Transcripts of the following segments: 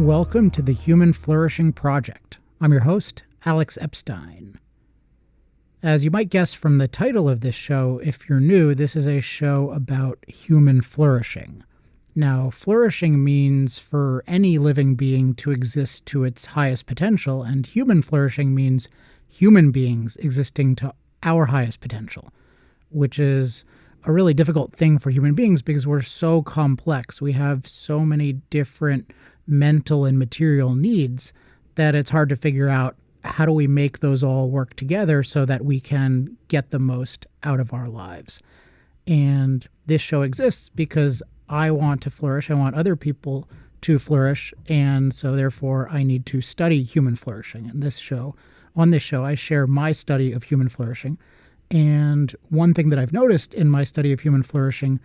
Welcome to the Human Flourishing Project. I'm your host, Alex Epstein. As you might guess from the title of this show, if you're new, this is a show about human flourishing. Now, flourishing means for any living being to exist to its highest potential, and human flourishing means human beings existing to our highest potential, which is a really difficult thing for human beings because we're so complex. We have so many different mental and material needs that it's hard to figure out how do we make those all work together so that we can get the most out of our lives. And this show exists because I want to flourish. I want other people to flourish. And so therefore I need to study human flourishing. And on this show, I share my study of human flourishing. And one thing that I've noticed in my study of human flourishing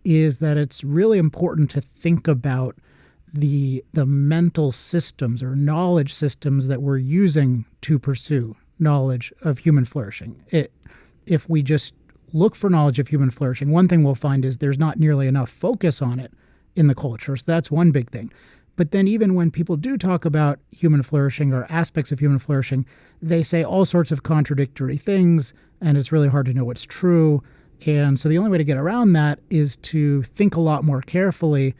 is that it's really important to think about the mental systems or knowledge systems that we're using to pursue knowledge of human flourishing. If we just look for knowledge of human flourishing, one thing we'll find is there's not nearly enough focus on it in the culture. So that's one big thing. But then even when people do talk about human flourishing or aspects of human flourishing, they say all sorts of contradictory things, and it's really hard to know what's true. And so the only way to get around that is to think a lot more carefully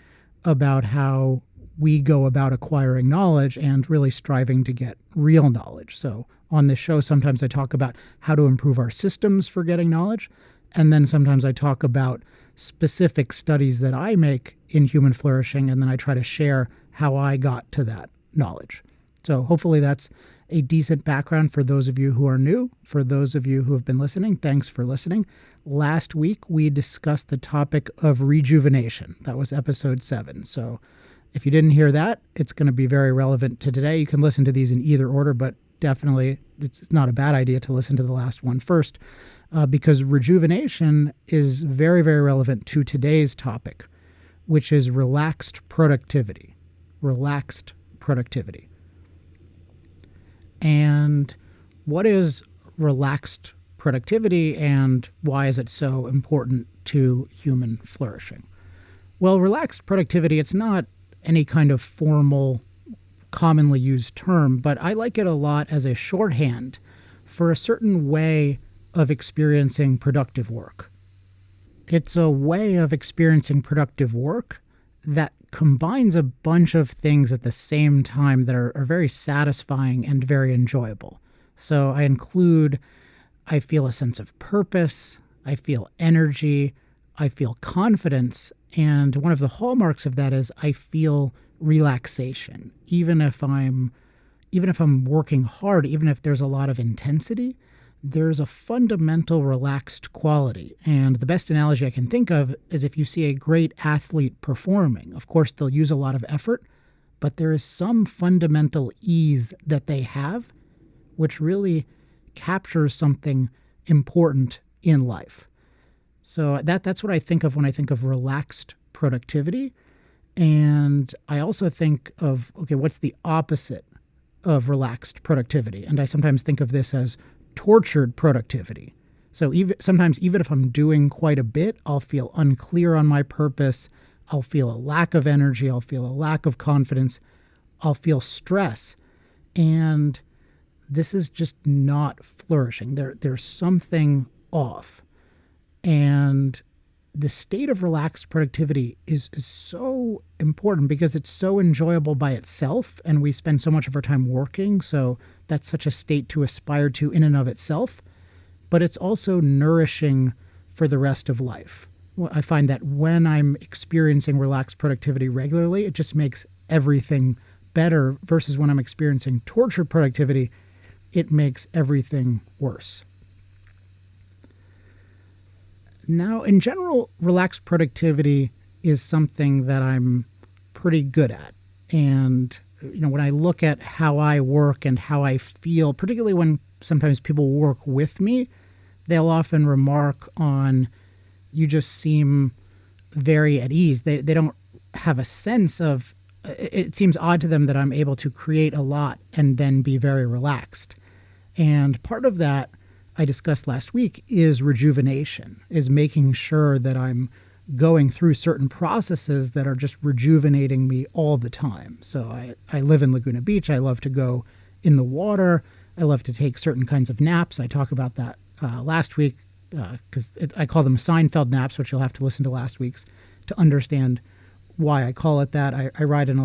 about how we go about acquiring knowledge and really striving to get real knowledge. So on this show, sometimes I talk about how to improve our systems for getting knowledge. And then sometimes I talk about specific studies that I make in human flourishing, and then I try to share how I got to that knowledge. So hopefully that's a decent background for those of you who are new. For those of you who have been listening, thanks for listening. Last week, we discussed the topic of rejuvenation. That was episode 7. So if you didn't hear that, it's going to be very relevant to today. You can listen to these in either order, but definitely it's not a bad idea to listen to the last one first because rejuvenation is very, very relevant to today's topic, which is relaxed productivity. Relaxed productivity. And what is relaxed productivity and why is it so important to human flourishing? Well, relaxed productivity, it's not any kind of formal, commonly used term, but I like it a lot as a shorthand for a certain way of experiencing productive work. It's a way of experiencing productive work that combines a bunch of things at the same time that are very satisfying and very enjoyable. So I feel a sense of purpose, I feel energy, I feel confidence, and one of the hallmarks of that is I feel relaxation. Even if I'm working hard, even if there's a lot of intensity, there's a fundamental relaxed quality. And the best analogy I can think of is if you see a great athlete performing. Of course, they'll use a lot of effort, but there is some fundamental ease that they have, which really captures something important in life. So that's what I think of when I think of relaxed productivity. And I also think of, okay, what's the opposite of relaxed productivity? And I sometimes think of this as tortured productivity. So sometimes even if I'm doing quite a bit, I'll feel unclear on my purpose. I'll feel a lack of energy. I'll feel a lack of confidence. I'll feel stress. And this is just not flourishing. There's something off. And the state of relaxed productivity is so important because it's so enjoyable by itself, and we spend so much of our time working, so that's such a state to aspire to in and of itself, but it's also nourishing for the rest of life. I find that when I'm experiencing relaxed productivity regularly, it just makes everything better versus when I'm experiencing tortured productivity, it makes everything worse. Now, in general, relaxed productivity is something that I'm pretty good at. And, when I look at how I work and how I feel, particularly when sometimes people work with me, they'll often remark on, you just seem very at ease. They don't have a sense of, it seems odd to them that I'm able to create a lot and then be very relaxed. And part of that I discussed last week is rejuvenation, is making sure that I'm going through certain processes that are just rejuvenating me all the time. So I live in Laguna Beach. I love to go in the water. I love to take certain kinds of naps. I talk about that last week because I call them Seinfeld naps, which you'll have to listen to last week's to understand why I call it that. I ride an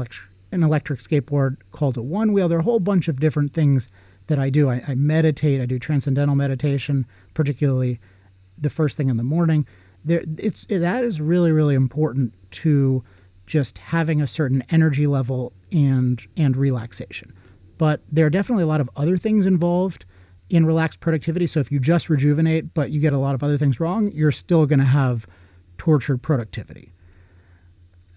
electric skateboard called a one wheel. There are a whole bunch of different things that I do. I meditate. I do transcendental meditation, particularly the first thing in the morning. That is really, really important to just having a certain energy level and relaxation. But there are definitely a lot of other things involved in relaxed productivity. So if you just rejuvenate, but you get a lot of other things wrong, you're still going to have tortured productivity.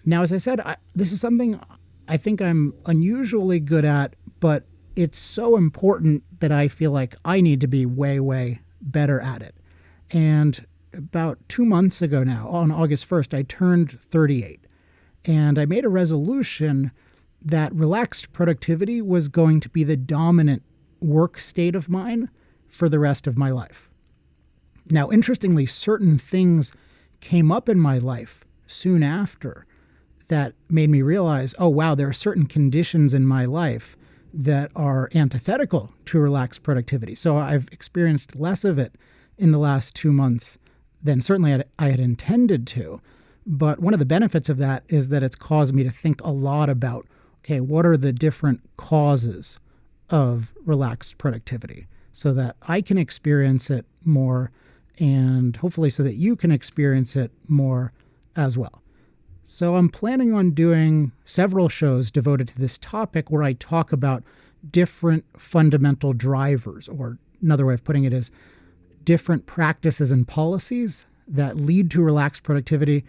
Now, as I said, this is something I think I'm unusually good at, but it's so important that I feel like I need to be way, way better at it. And about 2 months ago now, on August 1st, I turned 38. And I made a resolution that relaxed productivity was going to be the dominant work state of mine for the rest of my life. Now, interestingly, certain things came up in my life soon after that made me realize, oh, wow, there are certain conditions in my life that are antithetical to relaxed productivity. So I've experienced less of it in the last 2 months than certainly I had intended to. But one of the benefits of that is that it's caused me to think a lot about, okay, what are the different causes of relaxed productivity so that I can experience it more and hopefully so that you can experience it more as well. So I'm planning on doing several shows devoted to this topic where I talk about different fundamental drivers, or another way of putting it is different practices and policies that lead to relaxed productivity,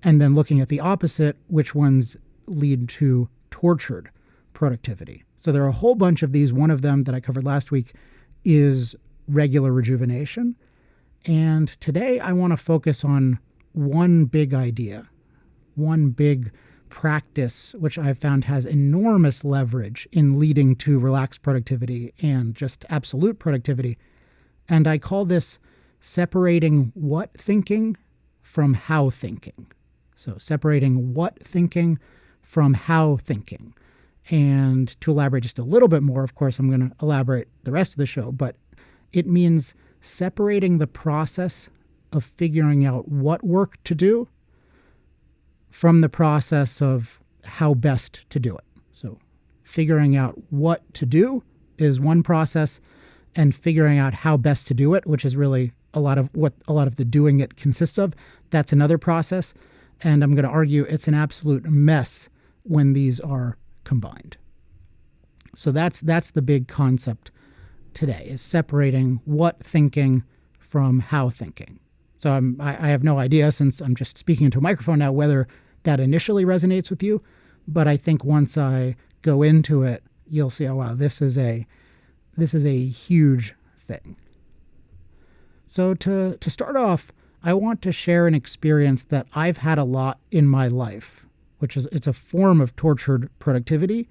and then looking at the opposite, which ones lead to tortured productivity. So there are a whole bunch of these. One of them that I covered last week is regular rejuvenation. And today I want to focus on one big idea, one big practice, which I've found has enormous leverage in leading to relaxed productivity and just absolute productivity. And I call this separating what thinking from how thinking. So separating what thinking from how thinking. And to elaborate just a little bit more, of course, I'm going to elaborate the rest of the show, but it means separating the process of figuring out what work to do from the process of how best to do it. So figuring out what to do is one process, and figuring out how best to do it, which is really a lot of the doing it consists of, that's another process. And I'm going to argue it's an absolute mess when these are combined. So that's the big concept today, is separating what thinking from how thinking. So I have no idea, since I'm just speaking into a microphone now, whether that initially resonates with you. But I think once I go into it, you'll see, oh, wow, this is a huge thing. So to start off, I want to share an experience that I've had a lot in my life, which is it's a form of tortured productivity.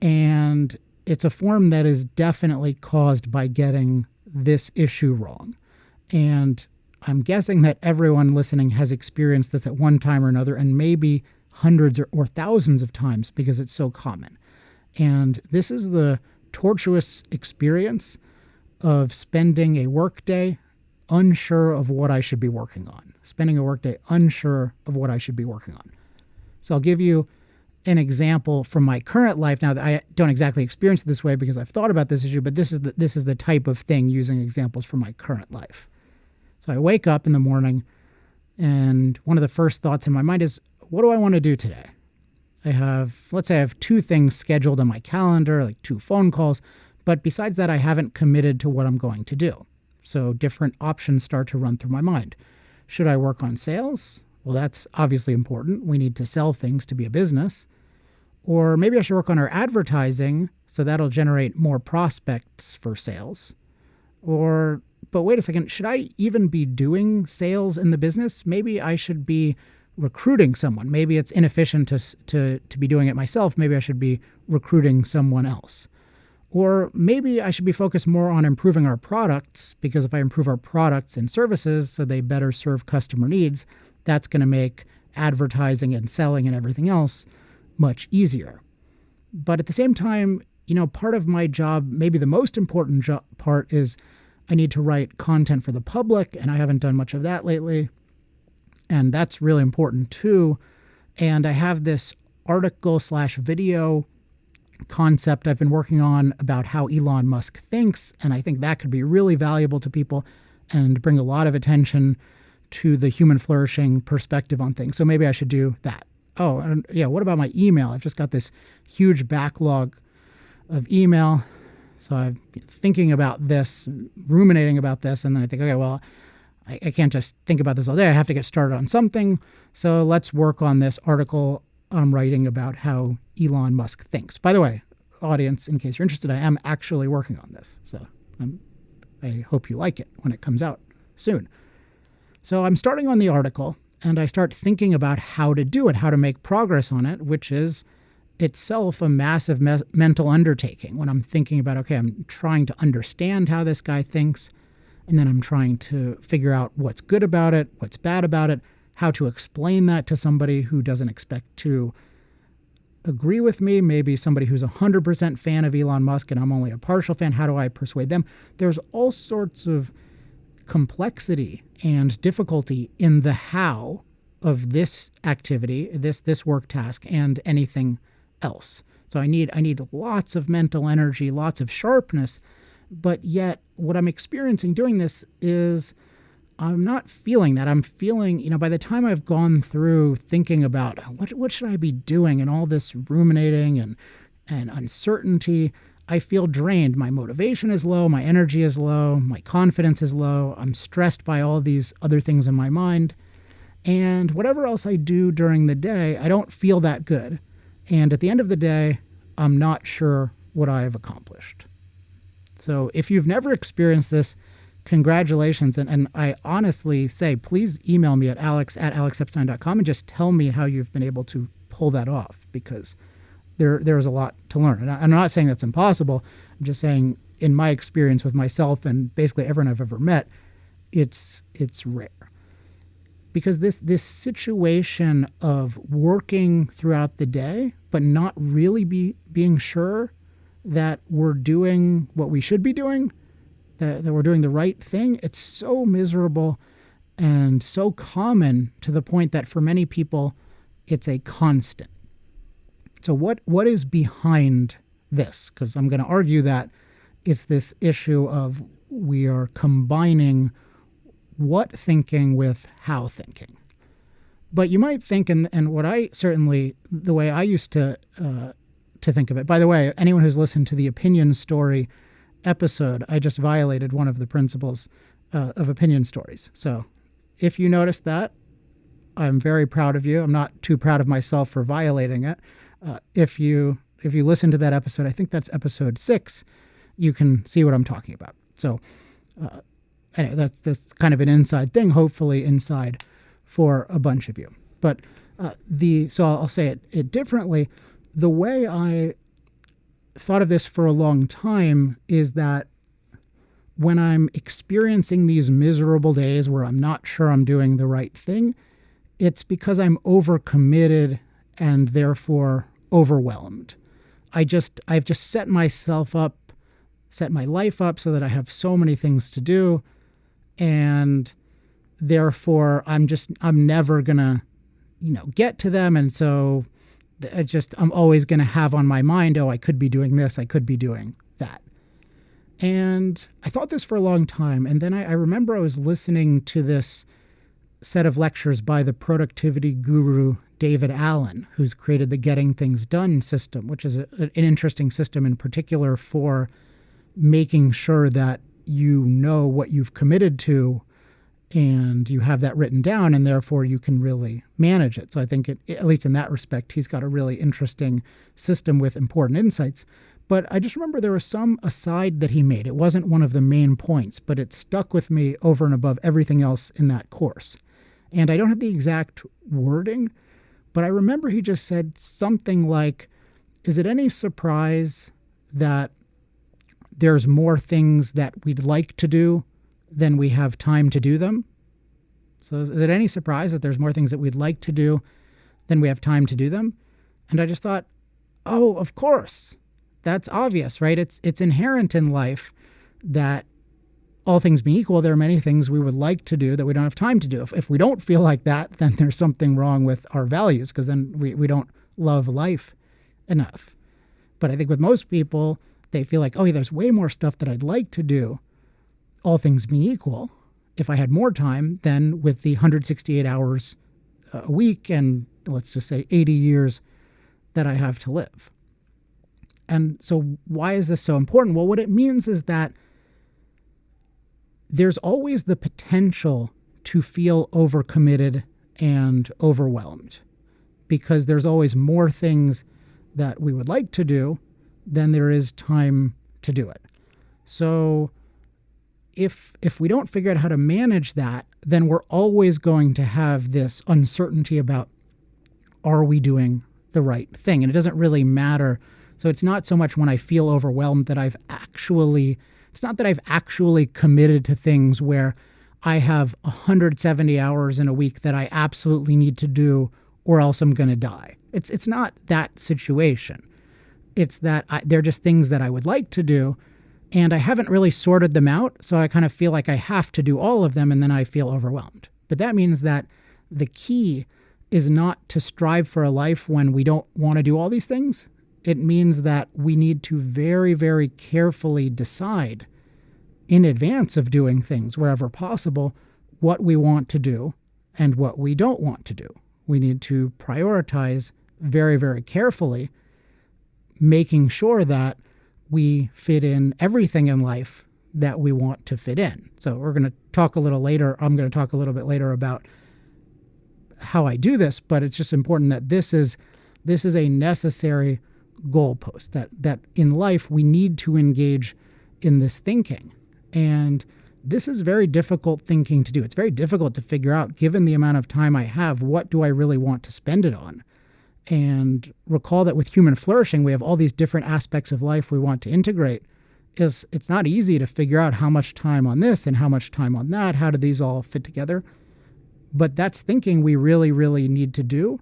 And it's a form that is definitely caused by getting this issue wrong. And I'm guessing that everyone listening has experienced this at one time or another, and maybe hundreds or thousands of times because it's so common. And this is the tortuous experience of spending a workday unsure of what I should be working on. Spending a workday unsure of what I should be working on. So I'll give you an example from my current life. Now, I don't exactly experience it this way because I've thought about this issue, but this is the type of thing, using examples from my current life. So I wake up in the morning, and one of the first thoughts in my mind is, what do I want to do today? Let's say I have 2 things scheduled on my calendar, like 2 phone calls, but besides that, I haven't committed to what I'm going to do. So different options start to run through my mind. Should I work on sales? Well, that's obviously important. We need to sell things to be a business. Or maybe I should work on our advertising, so that'll generate more prospects for sales. But wait a second, should I even be doing sales in the business? Maybe I should be recruiting someone. Maybe it's inefficient to be doing it myself. Maybe I should be recruiting someone else. Or maybe I should be focused more on improving our products, because if I improve our products and services so they better serve customer needs, that's going to make advertising and selling and everything else much easier. But at the same time, part of my job, maybe the most important part, is I need to write content for the public, and I haven't done much of that lately. And that's really important too. And I have this article/video concept I've been working on about how Elon Musk thinks, and I think that could be really valuable to people and bring a lot of attention to the human flourishing perspective on things. So maybe I should do that. Oh, and yeah, what about my email? I've just got this huge backlog of email. So I'm thinking about this, ruminating about this, and then I think, okay, well, I can't just think about this all day. I have to get started on something. So let's work on this article I'm writing about how Elon Musk thinks. By the way, audience, in case you're interested, I am actually working on this. So I hope you like it when it comes out soon. So I'm starting on the article, and I start thinking about how to do it, how to make progress on it, which is itself a massive mental undertaking. When I'm thinking about, okay, I'm trying to understand how this guy thinks, and then I'm trying to figure out what's good about it, what's bad about it, how to explain that to somebody who doesn't expect to agree with me, maybe somebody who's 100% fan of Elon Musk and I'm only a partial fan. How do I persuade them? There's all sorts of complexity and difficulty in the how of this activity, this work task, and anything else. So I need lots of mental energy, lots of sharpness, but yet what I'm experiencing doing this is I'm not feeling that. I'm feeling, by the time I've gone through thinking about what should I be doing and all this ruminating and uncertainty, I feel drained. My motivation is low, my energy is low, my confidence is low. I'm stressed by all these other things in my mind. And whatever else I do during the day, I don't feel that good. And at the end of the day, I'm not sure what I have accomplished. So if you've never experienced this, congratulations. And I honestly say, please email me at alex@alexepstein.com and just tell me how you've been able to pull that off, because there's a lot to learn. And I'm not saying that's impossible. I'm just saying, in my experience with myself and basically everyone I've ever met, it's rare. Because this situation of working throughout the day, but not really being sure that we're doing what we should be doing, that we're doing the right thing, it's so miserable and so common to the point that for many people, it's a constant. So what is behind this? Because I'm going to argue that it's this issue of we are combining what thinking with how thinking. But you might think, and what I certainly, the way I used to think of it, by the way, anyone who's listened to the Opinion Story episode, I just violated one of the principles of opinion stories. So if you noticed that, I'm very proud of you. I'm not too proud of myself for violating it. If you listen to that episode, I think that's episode 6, you can see what I'm talking about. So anyway, that's kind of an inside thing, hopefully inside for a bunch of you. But so I'll say it differently. The way I thought of this for a long time is that when I'm experiencing these miserable days where I'm not sure I'm doing the right thing, it's because I'm overcommitted and therefore overwhelmed. I've just set my life up so that I have so many things to do, and therefore I'm never gonna, get to them. And so I'm always going to have on my mind, I could be doing this, I could be doing that. And I thought this for a long time. And then I remember I was listening to this set of lectures by the productivity guru David Allen, who's created the Getting Things Done system, which is an interesting system in particular for making sure that you know what you've committed to and you have that written down, and therefore you can really manage it. So I think, at least in that respect, he's got a really interesting system with important insights. But I just remember there was some aside that he made. It wasn't one of the main points, but it stuck with me over and above everything else in that course. And I don't have the exact wording, but I remember he just said something like, is it any surprise that there's more things that we'd like to do than we have time to do them? So is it any surprise that there's more things that we'd like to do than we have time to do them? And I just thought, oh, of course. That's obvious, right? It's inherent in life that all things being equal, there are many things we would like to do that we don't have time to do. If we don't feel like that, then there's something wrong with our values, because then we don't love life enough. But I think with most people, they feel like, oh, yeah, there's way more stuff that I'd like to do, all things being equal, if I had more time than with the 168 hours a week and let's just say 80 years that I have to live. And so why is this so important? Well, what it means is that there's always the potential to feel overcommitted and overwhelmed, because there's always more things that we would like to do than there is time to do it. So if we don't figure out how to manage that, then we're always going to have this uncertainty about, are we doing the right thing? And it doesn't really matter. So it's not so much when I feel overwhelmed that it's not that I've actually committed to things where I have 170 hours in a week that I absolutely need to do or else I'm going to die. It's not that situation. It's that they're just things that I would like to do, and I haven't really sorted them out, so I kind of feel like I have to do all of them, and then I feel overwhelmed. But that means that the key is not to strive for a life when we don't want to do all these things. It means that we need to very, very carefully decide in advance of doing things, wherever possible, what we want to do and what we don't want to do. We need to prioritize very, very carefully, making sure that we fit in everything in life that we want to fit in. So I'm going to talk a little bit later about how I do this, but it's just important that this is a necessary goalpost, that in life we need to engage in this thinking. And this is very difficult thinking to do. It's very difficult to figure out, given the amount of time I have, what do I really want to spend it on? And recall that with human flourishing, we have all these different aspects of life we want to integrate. It's not easy to figure out how much time on this and how much time on that. How do these all fit together? But that's thinking we really, really need to do,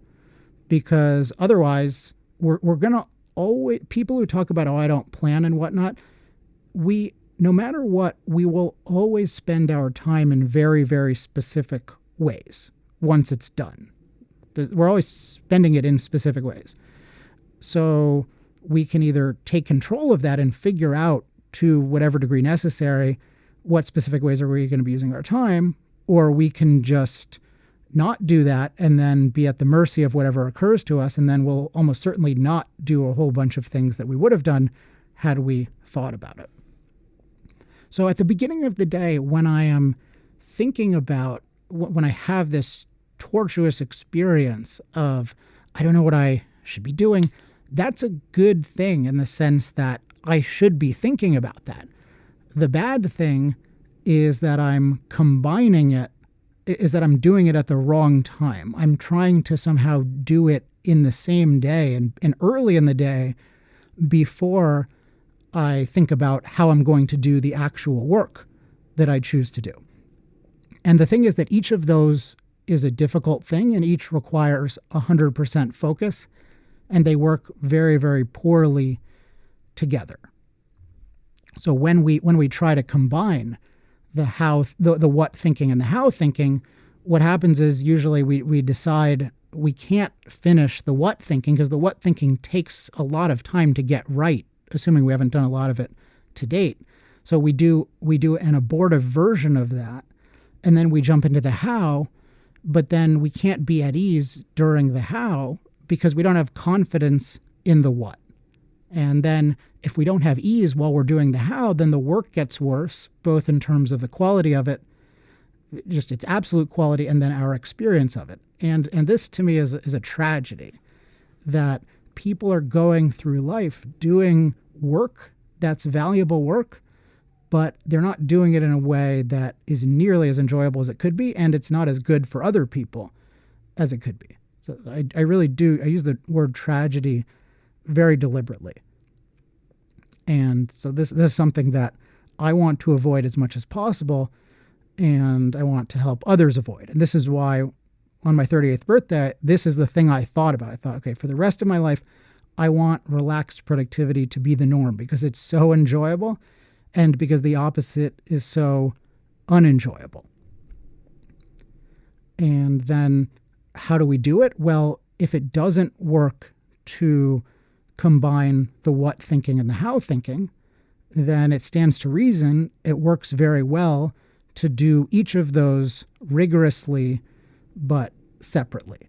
because otherwise we're going to always, people who talk about, oh, I don't plan and whatnot, no matter what, we will always spend our time in very, very specific ways once it's done. We're always spending it in specific ways. So we can either take control of that and figure out, to whatever degree necessary, what specific ways are we going to be using our time, or we can just not do that and then be at the mercy of whatever occurs to us, and then we'll almost certainly not do a whole bunch of things that we would have done had we thought about it. So at the beginning of the day, when I am thinking about, when I have this tortuous experience of, I don't know what I should be doing, that's a good thing in the sense that I should be thinking about that. The bad thing is that I'm doing it at the wrong time. I'm trying to somehow do it in the same day and early in the day before I think about how I'm going to do the actual work that I choose to do. And the thing is that each of those is a difficult thing, and each requires 100% focus, and they work very, very poorly together. So when we try to combine the what thinking and the how thinking, what happens is usually we decide we can't finish the what thinking, because the what thinking takes a lot of time to get right, assuming we haven't done a lot of it to date. So we do an abortive version of that, and then we jump into the how, but then we can't be at ease during the how because we don't have confidence in the what. And then if we don't have ease while we're doing the how, then the work gets worse, both in terms of the quality of it, just its absolute quality, and then our experience of it. And this to me is a tragedy, that people are going through life doing work that's valuable work, but they're not doing it in a way that is nearly as enjoyable as it could be, and it's not as good for other people as it could be. So I really do. I use the word tragedy very deliberately. And so this is something that I want to avoid as much as possible. and I want to help others avoid. And this is why on my 38th birthday, this is the thing I thought about. I thought, okay, for the rest of my life, I want relaxed productivity to be the norm because it's so enjoyable and because the opposite is so unenjoyable. And then how do we do it? Well, if it doesn't work to combine the what thinking and the how thinking, then it stands to reason it works very well to do each of those rigorously but separately.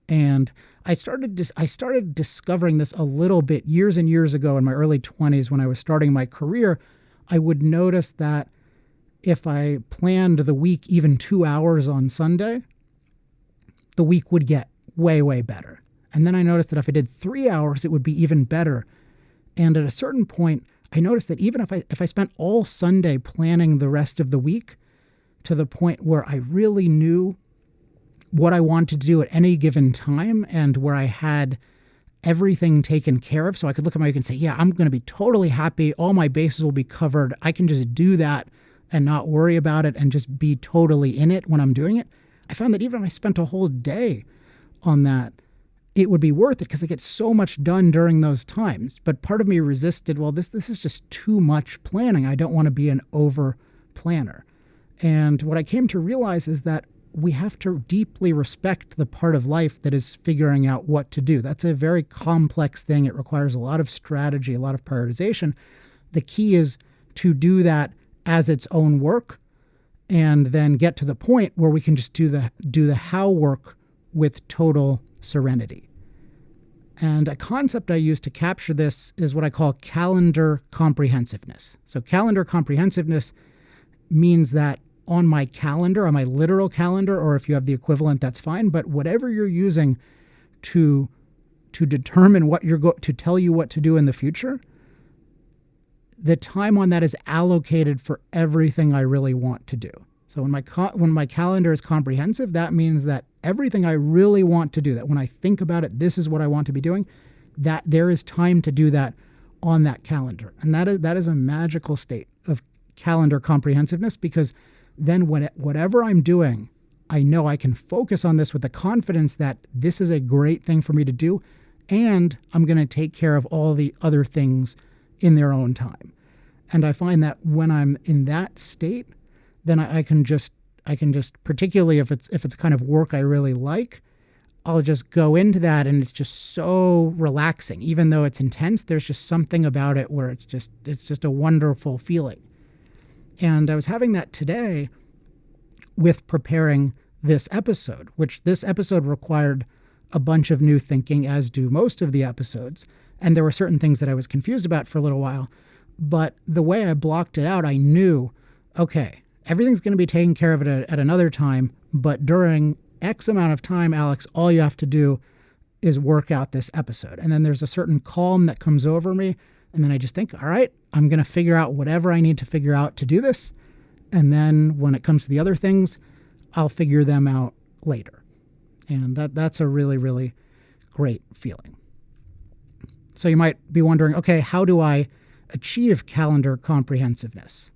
And I started discovering this a little bit years and years ago in my early 20s when I was starting my career. I would notice that if I planned the week even 2 hours on Sunday, the week would get way, way better. And then I noticed that if I did 3 hours, it would be even better. And at a certain point, I noticed that even if I spent all Sunday planning the rest of the week to the point where I really knew what I wanted to do at any given time and where I had everything taken care of, so I could look at my week and say, yeah, I'm going to be totally happy. All my bases will be covered. I can just do that and not worry about it and just be totally in it when I'm doing it. I found that even if I spent a whole day on that, it would be worth it because I get so much done during those times. But part of me resisted, well, this is just too much planning. I don't want to be an over planner. And what I came to realize is that we have to deeply respect the part of life that is figuring out what to do. That's a very complex thing. It requires a lot of strategy, a lot of prioritization. The key is to do that as its own work and then get to the point where we can just do the how work with total serenity. And a concept I use to capture this is what I call calendar comprehensiveness. So calendar comprehensiveness means that on my calendar, on my literal calendar, or if you have the equivalent, that's fine. But whatever you're using to determine what to tell you what to do in the future, the time on that is allocated for everything I really want to do. So when my calendar is comprehensive, that means that everything I really want to do, that when I think about it, this is what I want to be doing, that there is time to do that on that calendar. And that is a magical state of calendar comprehensiveness because then whatever I'm doing, I know I can focus on this with the confidence that this is a great thing for me to do, and I'm going to take care of all the other things in their own time. And I find that when I'm in that state, then I can just, particularly if it's a kind of work I really like, I'll just go into that and it's just so relaxing. Even though it's intense, there's just something about it where it's just a wonderful feeling. And I was having that today with preparing this episode, which this episode required a bunch of new thinking, as do most of the episodes. And there were certain things that I was confused about for a little while. But the way I blocked it out, I knew, okay, everything's going to be taken care of at another time. But during X amount of time, Alex, all you have to do is work out this episode. And then there's a certain calm that comes over me. And then I just think, all right, I'm going to figure out whatever I need to figure out to do this. And then when it comes to the other things, I'll figure them out later. And that's a really, really great feeling. So you might be wondering, okay, how do I achieve calendar comprehensiveness?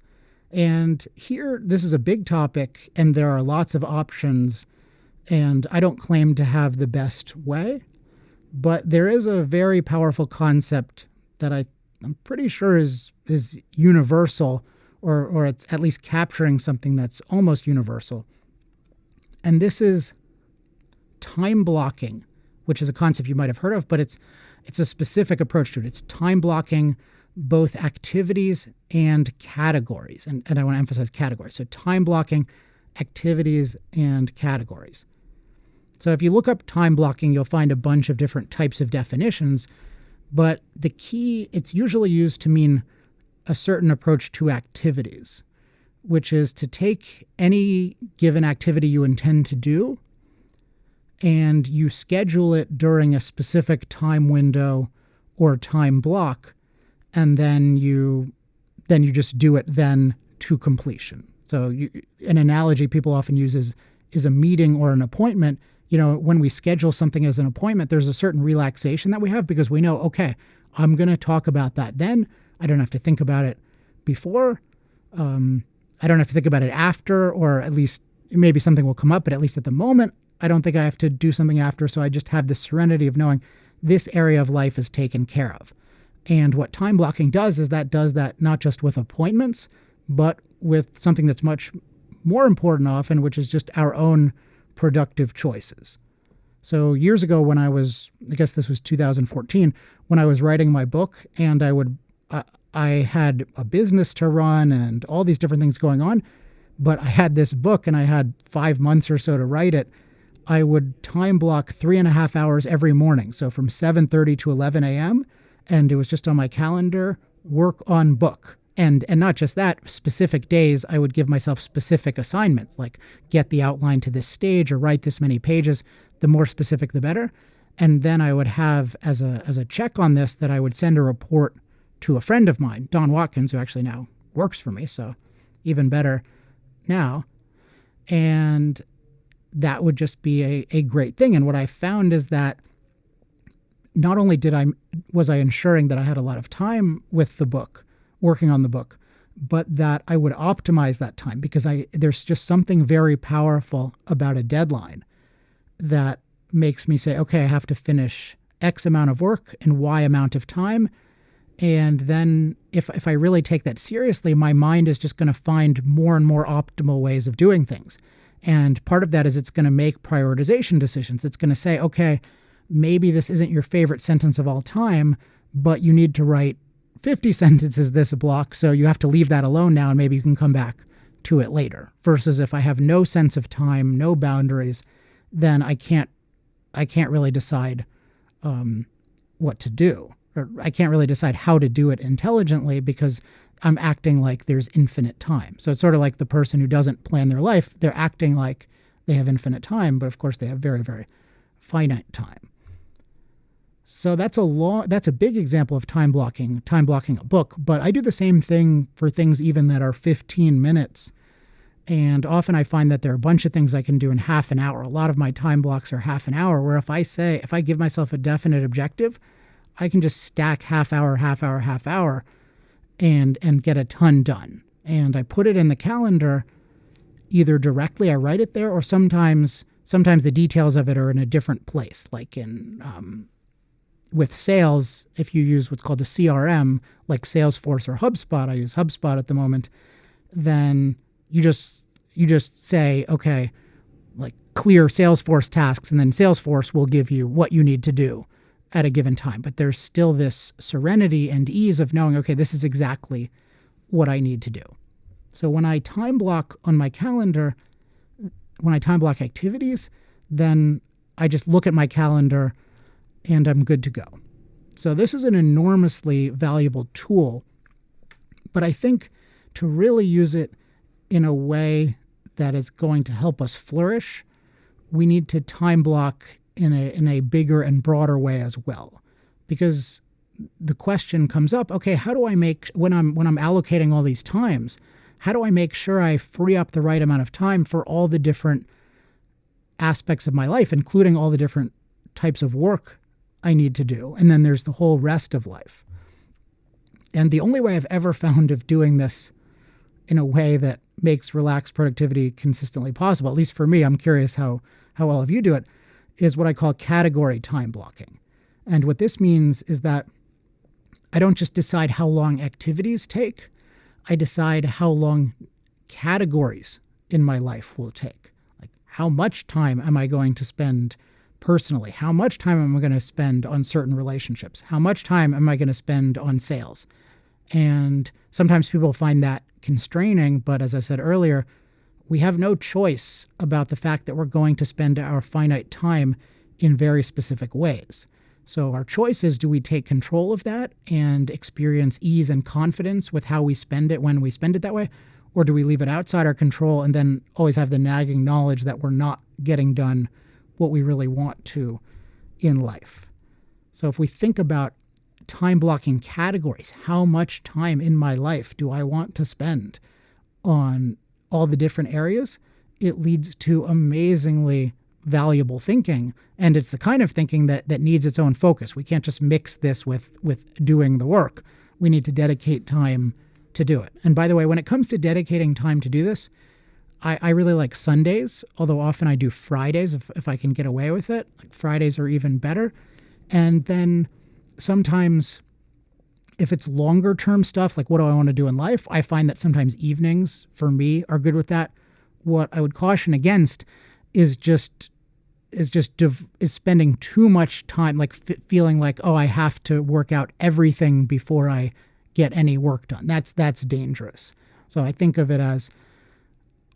And here, this is a big topic, and there are lots of options. And I don't claim to have the best way, but there is a very powerful concept that I'm pretty sure is universal, or it's at least capturing something that's almost universal. And this is time blocking, which is a concept you might have heard of, but it's a specific approach to it. It's time blocking both activities and categories. And I want to emphasize categories. So time blocking activities and categories. So if you look up time blocking, you'll find a bunch of different types of definitions. But the key, it's usually used to mean a certain approach to activities, which is to take any given activity you intend to do and you schedule it during a specific time window or time block, and then you just do it then to completion. So an analogy people often use is a meeting or an appointment. You know, when we schedule something as an appointment, there's a certain relaxation that we have because we know, okay, I'm going to talk about that then. I don't have to think about it before. I don't have to think about it after, or at least maybe something will come up, but at least at the moment, I don't think I have to do something after. So I just have the serenity of knowing this area of life is taken care of. And what time blocking does is that does that not just with appointments, but with something that's much more important often, which is just our own productive choices. So years ago when I guess this was 2014, when I was writing my book and I had a business to run and all these different things going on, but I had this book and I had 5 months or so to write it. I would time block 3.5 hours every morning. So from 7:30 to 11 a.m. And it was just on my calendar, work on book. And not just that, specific days, I would give myself specific assignments, like get the outline to this stage or write this many pages. The more specific, the better. And then I would have as a check on this that I would send a report to a friend of mine, Don Watkins, who actually now works for me, so even better now. And that would just be a great thing. And what I found is that not only was I ensuring that I had a lot of time with the book, working on the book, but that I would optimize that time, because there's just something very powerful about a deadline that makes me say, okay, I have to finish X amount of work in Y amount of time. And then if I really take that seriously, my mind is just going to find more and more optimal ways of doing things. And part of that is it's going to make prioritization decisions. It's going to say, okay, maybe this isn't your favorite sentence of all time, but you need to write 50 sentences this block, so you have to leave that alone now, and maybe you can come back to it later. Versus if I have no sense of time, no boundaries, then I can't really decide what to do. Or I can't really decide how to do it intelligently because I'm acting like there's infinite time. So it's sort of like the person who doesn't plan their life. They're acting like they have infinite time, but of course they have very, very finite time. So that's a big example of time blocking a book. But I do the same thing for things even that are 15 minutes. And often I find that there are a bunch of things I can do in half an hour. A lot of my time blocks are half an hour, where if I give myself a definite objective, I can just stack half hour, and get a ton done. And I put it in the calendar either directly, I write it there, or sometimes the details of it are in a different place. Like with sales, if you use what's called a CRM, like Salesforce or HubSpot, I use HubSpot at the moment, then you just say, okay, like clear Salesforce tasks, and then Salesforce will give you what you need to do at a given time. But there's still this serenity and ease of knowing, okay, this is exactly what I need to do. So when I time block on my calendar, when I time block activities, then I just look at my calendar and I'm good to go. So this is an enormously valuable tool, but I think to really use it in a way that is going to help us flourish, we need to time block in a bigger and broader way as well. Because the question comes up, okay, how do I make, when I'm allocating all these times, how do I make sure I free up the right amount of time for all the different aspects of my life, including all the different types of work I need to do? And then there's the whole rest of life. And the only way I've ever found of doing this in a way that makes relaxed productivity consistently possible, at least for me, I'm curious how all of you do it, is what I call category time blocking. And what this means is that I don't just decide how long activities take, I decide how long categories in my life will take. Like, how much time am I going to spend personally? How much time am I going to spend on certain relationships? How much time am I going to spend on sales? And sometimes people find that constraining, but as I said earlier, we have no choice about the fact that we're going to spend our finite time in very specific ways. So our choice is, do we take control of that and experience ease and confidence with how we spend it when we spend it that way? Or do we leave it outside our control and then always have the nagging knowledge that we're not getting done what we really want to in life? So if we think about time blocking categories, how much time in my life do I want to spend on all the different areas? It leads to amazingly valuable thinking. And it's the kind of thinking that needs its own focus. We can't just mix this with doing the work. We need to dedicate time to do it. And by the way, when it comes to dedicating time to do this, I really like Sundays, although often I do Fridays if I can get away with it. Like Fridays are even better. And then sometimes if it's longer term stuff, like what do I want to do in life, I find that sometimes evenings for me are good with that. What I would caution against is spending too much time, like feeling like, oh, I have to work out everything before I get any work done. That's dangerous. So I think of it as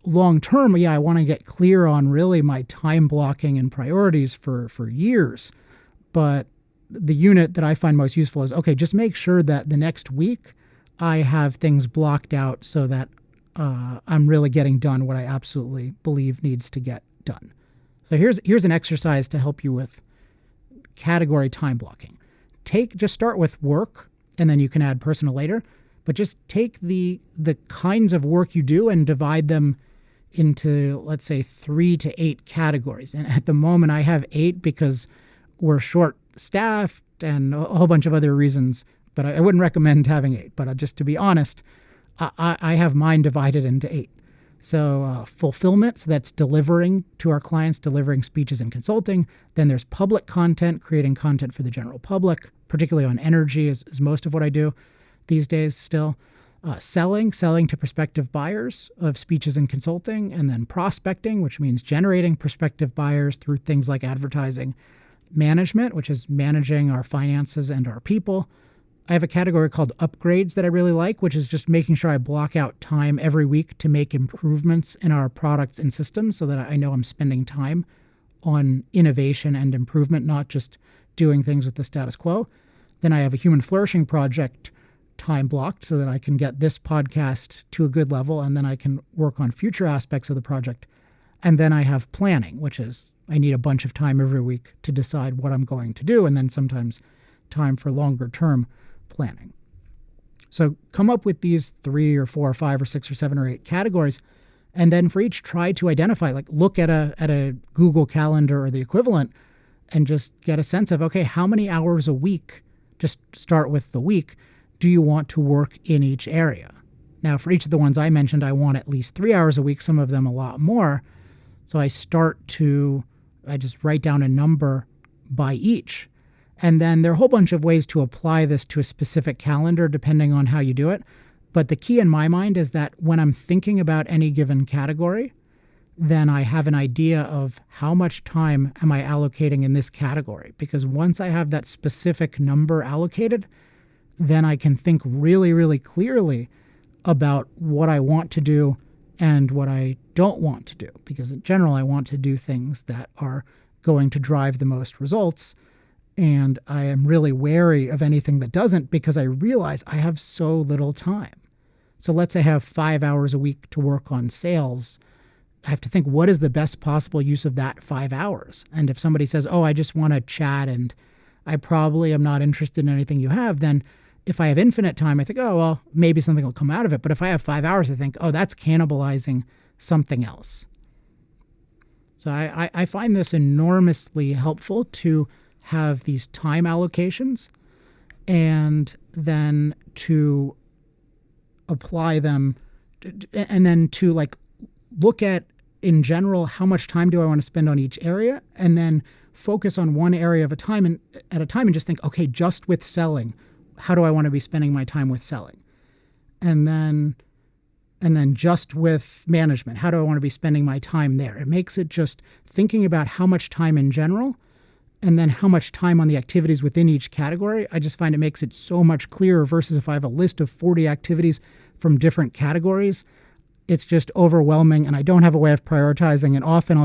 long term, I want to get clear on really my time blocking and priorities for years. But the unit that I find most useful is, okay, just make sure that the next week I have things blocked out so that I'm really getting done what I absolutely believe needs to get done. So here's an exercise to help you with category time blocking. Just start with work, and then you can add personal later, but just take the kinds of work you do and divide them into, let's say, 3 to 8 categories. And at the moment I have 8 because we're short-staffed and a whole bunch of other reasons, but I wouldn't recommend having 8. But just to be honest, I have mine divided into 8. So fulfillment, so that's delivering to our clients, delivering speeches and consulting. Then there's public content, creating content for the general public, particularly on energy is most of what I do these days still. Selling to prospective buyers of speeches and consulting, and then prospecting, which means generating prospective buyers through things like advertising. Management, which is managing our finances and our people. I have a category called upgrades that I really like, which is just making sure I block out time every week to make improvements in our products and systems so that I know I'm spending time on innovation and improvement, not just doing things with the status quo. Then I have a human flourishing project time blocked so that I can get this podcast to a good level, and then I can work on future aspects of the project. And then I have planning, which is I need a bunch of time every week to decide what I'm going to do, and then sometimes time for longer term planning. So come up with these 3 or 4 or 5 or 6 or 7 or 8 categories, and then for each try to identify, like look at a Google Calendar or the equivalent and just get a sense of, okay, how many hours a week, just start with the week, do you want to work in each area? Now, for each of the ones I mentioned, I want at least 3 hours a week, some of them a lot more. So I just write down a number by each. And then there are a whole bunch of ways to apply this to a specific calendar depending on how you do it. But the key in my mind is that when I'm thinking about any given category, then I have an idea of how much time am I allocating in this category. Because once I have that specific number allocated, then I can think really, really clearly about what I want to do and what I don't want to do. Because in general, I want to do things that are going to drive the most results. And I am really wary of anything that doesn't, because I realize I have so little time. So let's say I have 5 hours a week to work on sales. I have to think, what is the best possible use of that 5 hours? And if somebody says, oh, I just want to chat and I probably am not interested in anything you have, then if I have infinite time, I think, oh, well, maybe something will come out of it. But if I have 5 hours, I think, oh, that's cannibalizing something else. So I find this enormously helpful to have these time allocations and then to apply them and then to like look at in general how much time do I want to spend on each area, and then focus on one area of a time and at a time and just think, okay, just with selling, how do I want to be spending my time with selling? And then just with management, how do I want to be spending my time there? It makes it just thinking about how much time in general and then how much time on the activities within each category. I just find it makes it so much clearer versus if I have a list of 40 activities from different categories. It's just overwhelming and I don't have a way of prioritizing, and often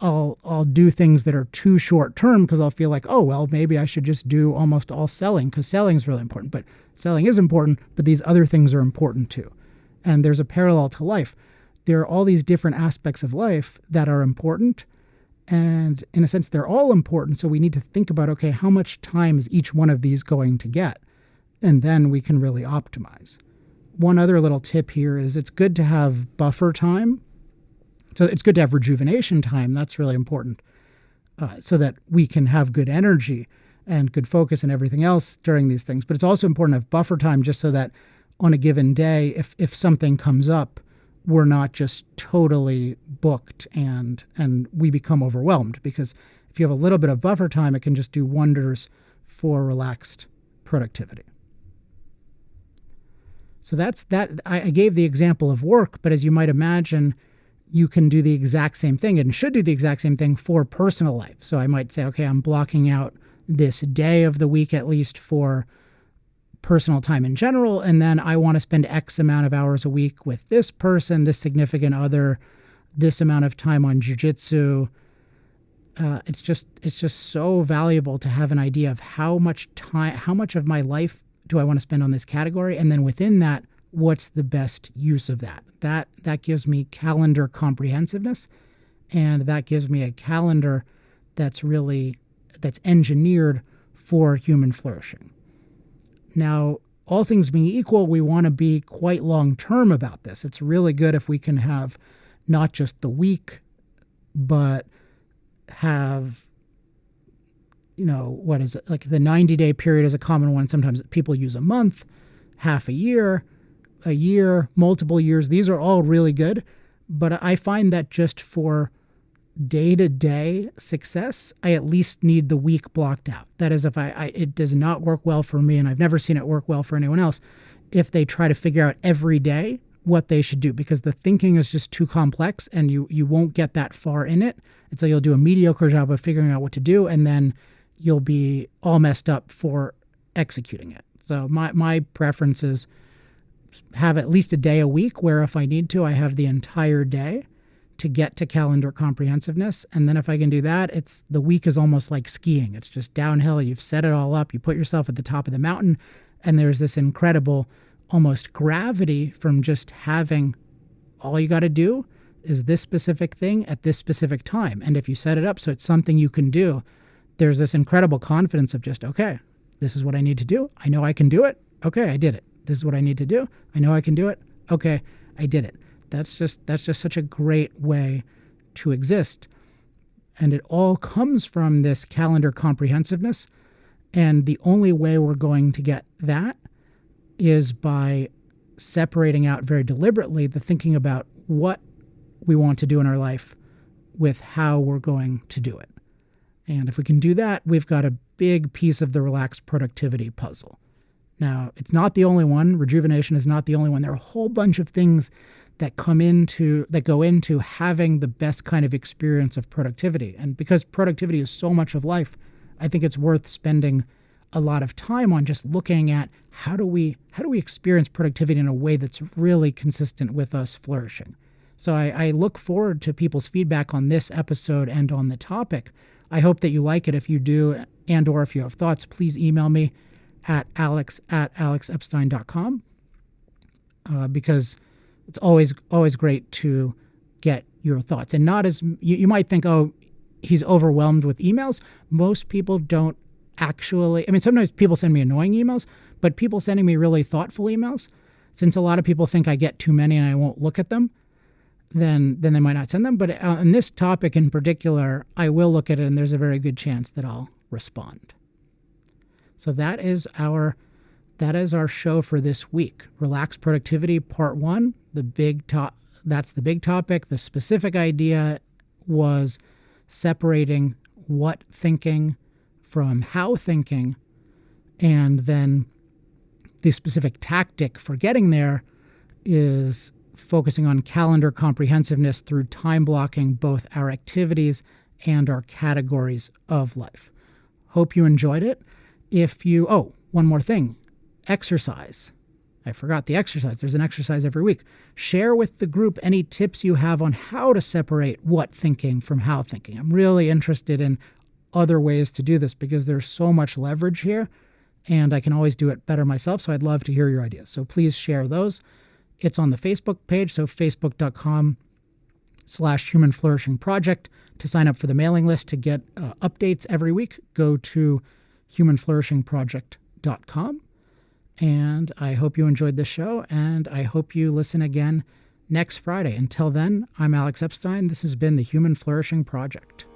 I'll do things that are too short term because I'll feel like, oh, well, maybe I should just do almost all selling because selling is really important. But selling is important, but these other things are important too. And there's a parallel to life. There are all these different aspects of life that are important. And in a sense, they're all important. So we need to think about, okay, how much time is each one of these going to get? And then we can really optimize. One other little tip here is it's good to have buffer time. So it's good to have rejuvenation time. That's really important so that we can have good energy and good focus and everything else during these things. But it's also important to have buffer time just so that on a given day, if something comes up, we're not just totally booked and we become overwhelmed, because if you have a little bit of buffer time, it can just do wonders for relaxed productivity. So that's that. I gave the example of work, but as you might imagine, you can do the exact same thing and should do the exact same thing for personal life. So I might say, okay, I'm blocking out this day of the week at least for personal time in general, and then I want to spend X amount of hours a week with this person, this significant other, this amount of time on jiu-jitsu. It's just so valuable to have an idea of how much of my life do I want to spend on this category, and then within that, what's the best use of that. That gives me calendar comprehensiveness, and that gives me a calendar that's engineered for human flourishing. Now, all things being equal, we want to be quite long-term about this. It's really good if we can have not just the week, but have, what is it? Like the 90-day period is a common one. Sometimes people use a month, half a year, multiple years. These are all really good. But I find that just for day-to-day success, I at least need the week blocked out. That is, if it does not work well for me, and I've never seen it work well for anyone else, if they try to figure out every day what they should do, because the thinking is just too complex and you won't get that far in it. And so you'll do a mediocre job of figuring out what to do, and then you'll be all messed up for executing it. So my preference is have at least a day a week where if I need to, I have the entire day to get to calendar comprehensiveness. And then if I can do that, the week is almost like skiing. It's just downhill. You've set it all up. You put yourself at the top of the mountain, and there's this incredible almost gravity from just having all you got to do is this specific thing at this specific time. And if you set it up so it's something you can do, there's this incredible confidence of just, okay, this is what I need to do. I know I can do it. Okay, I did it. This is what I need to do. I know I can do it. Okay, I did it. That's just such a great way to exist. And it all comes from this calendar comprehensiveness. And the only way we're going to get that is by separating out very deliberately the thinking about what we want to do in our life with how we're going to do it. And if we can do that, we've got a big piece of the relaxed productivity puzzle. Now, it's not the only one. Rejuvenation is not the only one. There are a whole bunch of things that go into having the best kind of experience of productivity. And because productivity is so much of life, I think it's worth spending a lot of time on just looking at how do we experience productivity in a way that's really consistent with us flourishing. So I look forward to people's feedback on this episode and on the topic. I hope that you like it. If you do, and or if you have thoughts, please email me at alex@alexepstein.com because it's always great to get your thoughts. And not as you might think, oh, he's overwhelmed with emails. Most people don't actually. I mean, sometimes people send me annoying emails, but people sending me really thoughtful emails, since a lot of people think I get too many and I won't look at them, then they might not send them. But on this topic in particular, I will look at it, and there's a very good chance that I'll respond. So that is our show for this week. Relaxed Productivity Part 1, that's the big topic. The specific idea was separating what thinking from how thinking, and then the specific tactic for getting there is focusing on calendar comprehensiveness through time blocking both our activities and our categories of life. Hope you enjoyed it. One more thing, exercise. I forgot the exercise. There's an exercise every week. Share with the group any tips you have on how to separate what thinking from how thinking. I'm really interested in other ways to do this because there's so much leverage here, and I can always do it better myself, so I'd love to hear your ideas. So please share those. It's on the Facebook page, so facebook.com/Human Flourishing Project. To sign up for the mailing list to get updates every week, go to humanflourishingproject.com. And I hope you enjoyed this show, and I hope you listen again next Friday. Until then, I'm Alex Epstein. This has been the Human Flourishing Project.